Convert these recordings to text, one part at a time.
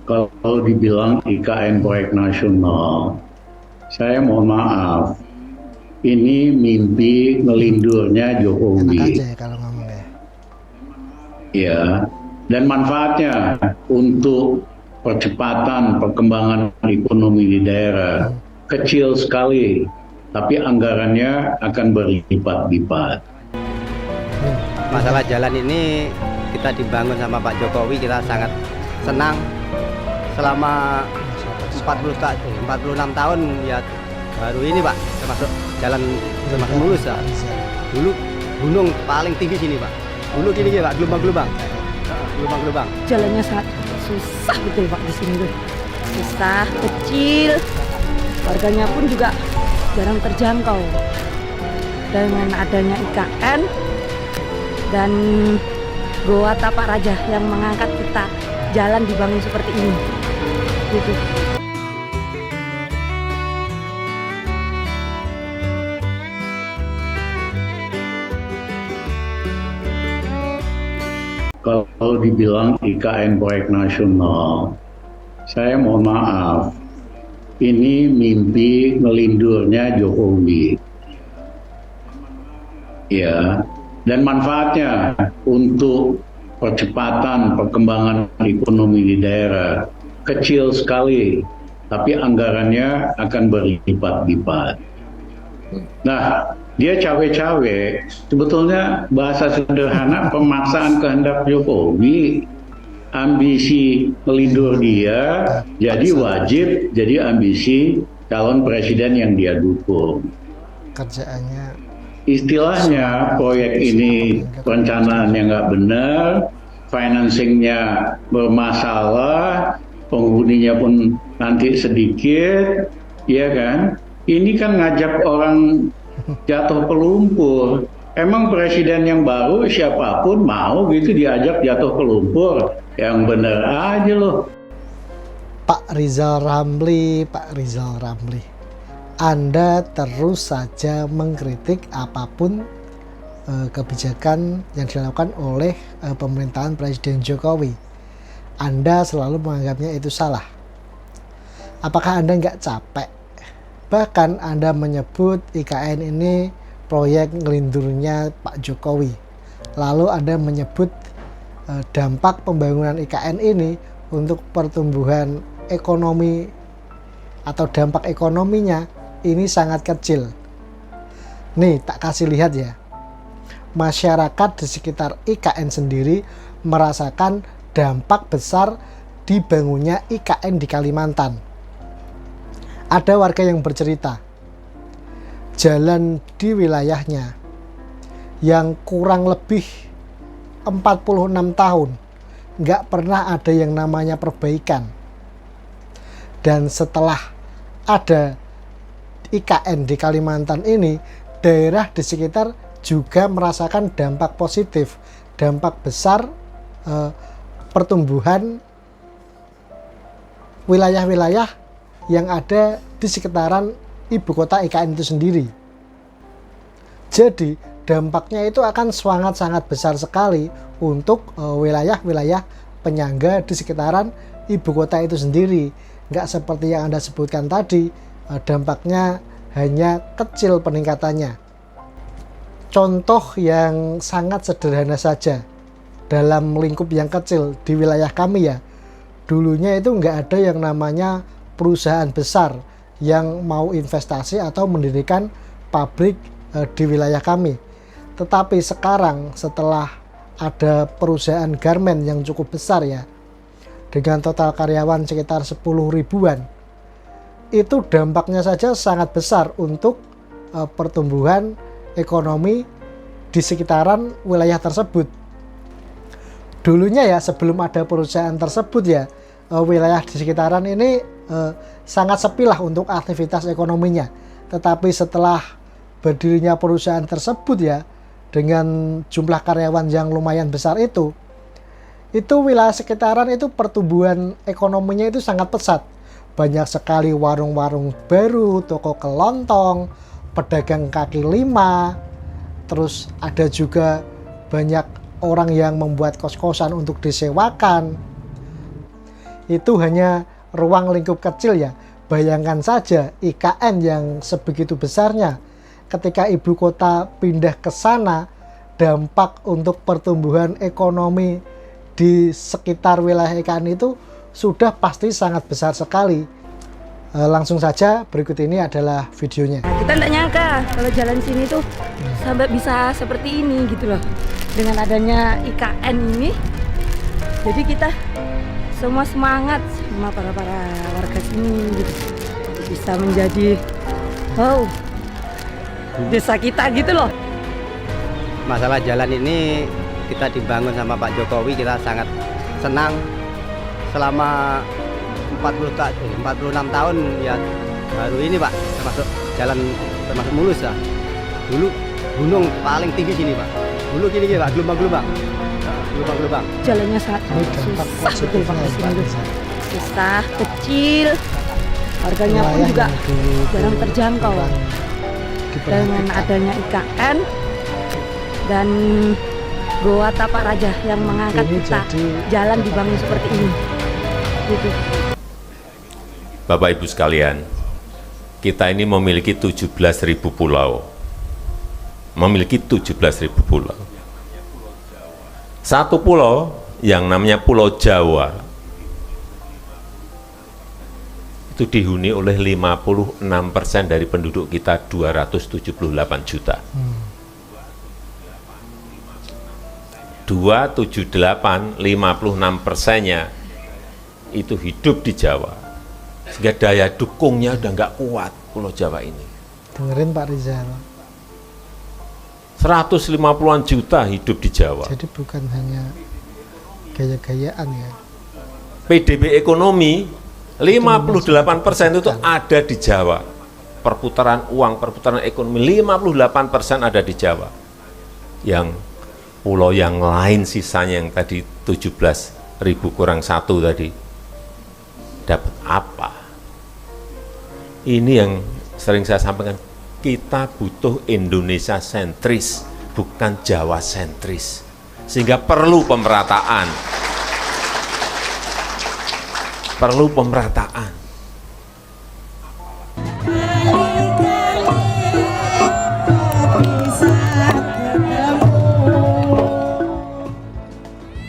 Kalau dibilang IKN proyek nasional, saya mohon maaf, ini mimpi ngelindurnya Enak Jokowi, aja ya kalau ngomong ya. ya. Dan manfaatnya untuk percepatan perkembangan ekonomi di daerah Hmm. kecil sekali, tapi anggarannya akan berlipat-lipat. Nih, Masalah lihat. jalan ini kita dibangun sama Pak Jokowi, kita sangat senang. Selama Masalah 46 tahun ya baru ini Pak, termasuk jalan semakin mulus ya. Dulu gunung paling tinggi sini Pak. Dulu gini Pak, gelombang-gelombang. Gelombang-gelombang. Jalannya sangat susah betul Pak di sini tuh. Susah, kecil. Harganya pun juga jarang terjangkau. Dengan adanya IKN dan Goa Tapak Raja yang mengangkat kita jalan dibangun seperti ini. Gitu. Kalau dibilang IKN proyek nasional, saya mohon maaf, ini mimpi ngelindurnya Jokowi, ya. Dan manfaatnya untuk percepatan perkembangan ekonomi di daerah kecil sekali, tapi anggarannya akan berlipat-lipat. Nah, dia cawe-cawe, sebetulnya bahasa sederhana pemaksaan kehendak Jokowi, ambisi melindur dia, jadi wajib jadi ambisi calon presiden yang dia dukung. Kerjaannya Istilahnya proyek ini perencanaannya nggak benar, financingnya bermasalah, penghuninya pun nanti sedikit, ya kan? Ini kan ngajak orang jatuh ke lumpur. Emang presiden yang baru siapapun mau gitu diajak jatuh ke lumpur? Yang bener aja loh. Pak Rizal Ramli, Pak Rizal Ramli. Anda terus saja mengkritik apapun kebijakan yang dilakukan oleh pemerintahan Presiden Jokowi. Anda selalu menganggapnya itu salah. Apakah Anda nggak capek? Bahkan Anda menyebut IKN ini proyek ngelindurnya Pak Jokowi. Lalu Anda menyebut dampak pembangunan IKN ini untuk pertumbuhan ekonomi atau dampak ekonominya ini sangat kecil. Nih, tak kasih lihat ya. Masyarakat di sekitar IKN sendiri merasakan dampak besar dibangunnya IKN di Kalimantan. Ada warga yang bercerita, jalan di wilayahnya yang kurang lebih 46 tahun nggak pernah ada yang namanya perbaikan. Dan setelah ada IKN di Kalimantan ini, daerah di sekitar juga merasakan dampak positif, dampak besar pertumbuhan wilayah-wilayah yang ada di sekitaran ibu kota IKN itu sendiri. Jadi dampaknya itu akan sangat-sangat besar sekali untuk wilayah-wilayah penyangga di sekitaran ibu kota itu sendiri. Nggak seperti yang Anda sebutkan tadi, dampaknya hanya kecil peningkatannya. Contoh yang sangat sederhana saja, dalam lingkup yang kecil di wilayah kami ya, dulunya itu nggak ada yang namanya perusahaan besar yang mau investasi atau mendirikan pabrik di wilayah kami. Tetapi sekarang setelah ada perusahaan garmen yang cukup besar ya, dengan total karyawan sekitar 10 ribuan, itu dampaknya saja sangat besar untuk pertumbuhan ekonomi di sekitaran wilayah tersebut. Dulunya ya, sebelum ada perusahaan tersebut ya, wilayah di sekitaran ini sangat sepi lah untuk aktivitas ekonominya. Tetapi setelah berdirinya perusahaan tersebut ya, dengan jumlah karyawan yang lumayan besar itu wilayah sekitaran itu pertumbuhan ekonominya itu sangat pesat. Banyak sekali warung-warung baru, toko kelontong, pedagang kaki lima, terus ada juga banyak orang yang membuat kos-kosan untuk disewakan. itu hanya ruang lingkup kecil ya. Bayangkan saja IKN yang sebegitu besarnya, ketika ibu kota pindah ke sana, dampak untuk pertumbuhan ekonomi di sekitar wilayah IKN itu sudah pasti sangat besar sekali. Langsung saja, berikut ini adalah videonya. Kita nggak nyangka kalau jalan sini tuh sampai bisa seperti ini gitu loh. Dengan adanya IKN ini, jadi kita semua semangat sama para warga sini gitu. Bisa menjadi desa kita gitu loh. Masalah jalan ini kita dibangun sama Pak Jokowi, kita sangat senang. Selama 46 tahun ya baru ini Pak termasuk jalan termasuk mulus ya. Dulu gunung paling tinggi sini Pak. Dulu gini Pak, gelombang-gelombang. Jalannya sangat susah betul Pak di sini tuh. Susah, kecil. Harganya pun juga jarang terjangkau. Dengan adanya IKN dan Goa Tapak Raja yang mengangkat kita, jalan dibangun seperti ini. Gitu. Bapak Ibu sekalian, kita ini memiliki 17.000 pulau. Memiliki 17.000 pulau. Satu pulau yang namanya Pulau Jawa itu dihuni oleh 56% dari penduduk kita, 278 juta. 278, 56%-nya itu hidup di Jawa. Sehingga daya dukungnya udah nggak kuat Pulau Jawa ini. Dengerin Pak Rizal. 150-an juta hidup di Jawa. Jadi bukan hanya gaya-gayaan ya. PDB ekonomi 58% itu ada di Jawa. Perputaran uang, perputaran ekonomi 58% ada di Jawa. Yang pulau yang lain sisanya yang tadi 17.000 kurang 1 tadi dapat apa? Ini yang sering saya sampaikan, kita butuh Indonesia sentris, bukan Jawa sentris. Sehingga perlu pemerataan. Perlu pemerataan.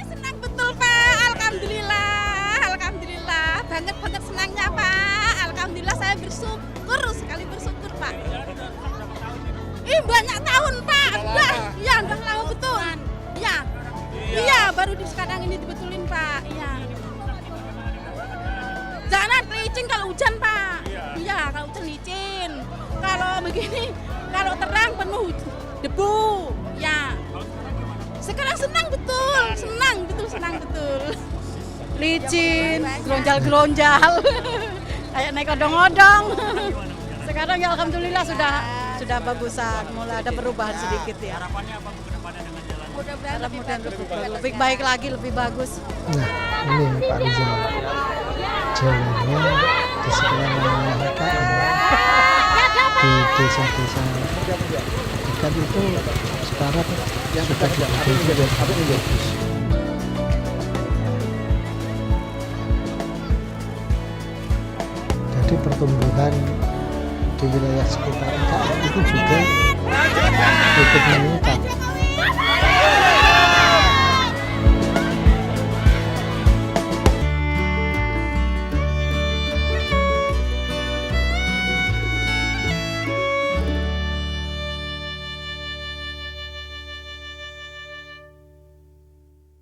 Senang betul Pak, Alhamdulillah, banget senangnya Pak. Alhamdulillah saya bersyukur sekali Pak. Banyak tahun Pak, udah lama betul. Iya, baru sekarang ini dibetulin Pak. Iya. Jangan licin kalau hujan Pak. Iya, kalau hujan licin. Kalau begini, kalau terang penuh debu. Ya. Sekarang senang betul. Licin, geronjal. Kayak naik odong-odong. Sekarang ya alhamdulillah sudah bagusan, mulai ada perubahan sedikit ya. Harapannya apa ke depannya dengan jalan? Mudah-mudahan lebih baik lagi, lebih bagus. Nah, ini Pak Rizal. Jalannya di sekeliling IKN, di desa-desa dekat itu sekarang sudah diperbaiki dan bagus. Jadi pertumbuhan di wilayah sekitar IKN itu juga ikut meningkat.